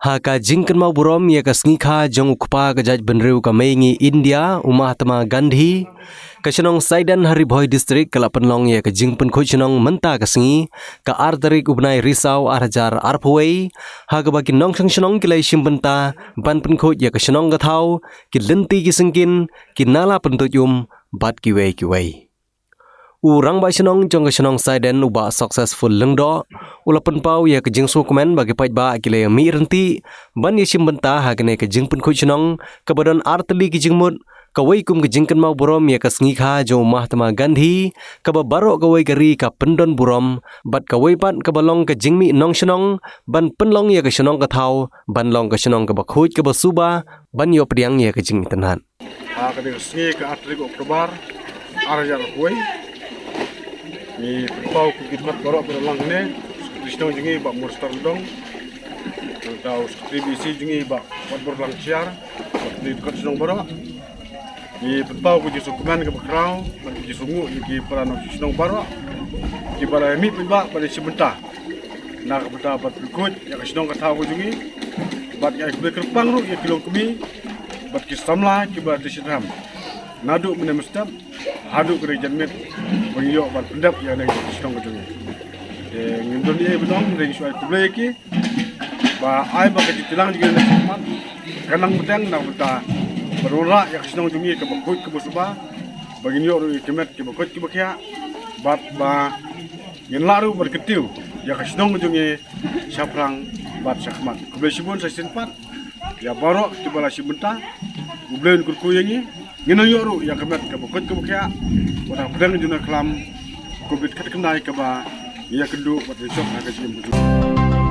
Haka jingkan mau burom ya ka sngi jong ukpa ka jaj benriu ka mengi India Mahatma Gandhi kasenong Saidan Haribhoi district kala penlong ya ka jingpen khochnong menta ka sngi ka artarik ubnai Risau arjar arpwei haga baki nong sangshonong kilai shimbenta ban pen khoj ya ka shnong ka thau ki lenti ki singkin ki nala pentujum bat ki wei Urang ba senong jong ka senong Saidan uba successful lengdo ulapan pau ya ke jing su komen bagi pait ba kile mi renti ban ya simbenta ha kene ke jing pun khu senong ke badan artli ki jing mut ka wei kum ke jing kan mau burom ya ke sngi kha jo Mahatma Gandhi ka ba baro ka wei kari ka pendon burom bat ka wei pat ka balong ke jing mi nong senong ban penlong ya ke senong ka thau ban long ka senong ka ba khuj ka ba suba ban yo priang ya ke jing tanhan ha ka de sngi ka artli ko Oktober arjar huai ni pau ku kitmat borok berulang ne Krishna jengi bak murstar dong tau TBC jengi bak berulang siar di dekat senong borok ni pau ku jisu kuman ke bakrau ban jisungu di perano senong borok di bara mi bak pada sebentar nak beta bat ikut ya senong ka tahu jengi bat ya ku kerpang ru ya kilo kumi bat ki samla ki bat disidram nadu menemestab hadu kere jamit bangyo ban pendap ya nang senong ka jengi ngindon ni bedong dari suai kublai ki ba ai ba ke tilang juga nak mat kanang betang nak beta berura ya senong jengi ke bakut ke busuba bagi yo ru kemet ke bakut ke bakia bat ba ngin laru berketiu ya senong jengi saprang bat sakmat kublai sibun sasinpat ya barok ke bala sibenta kublai kurkuyengi ngina yoru ya kemet ke bakut ke bakia orang pedang juna kelam covid kat kenai ke ba ya kedua pada sok nak kasi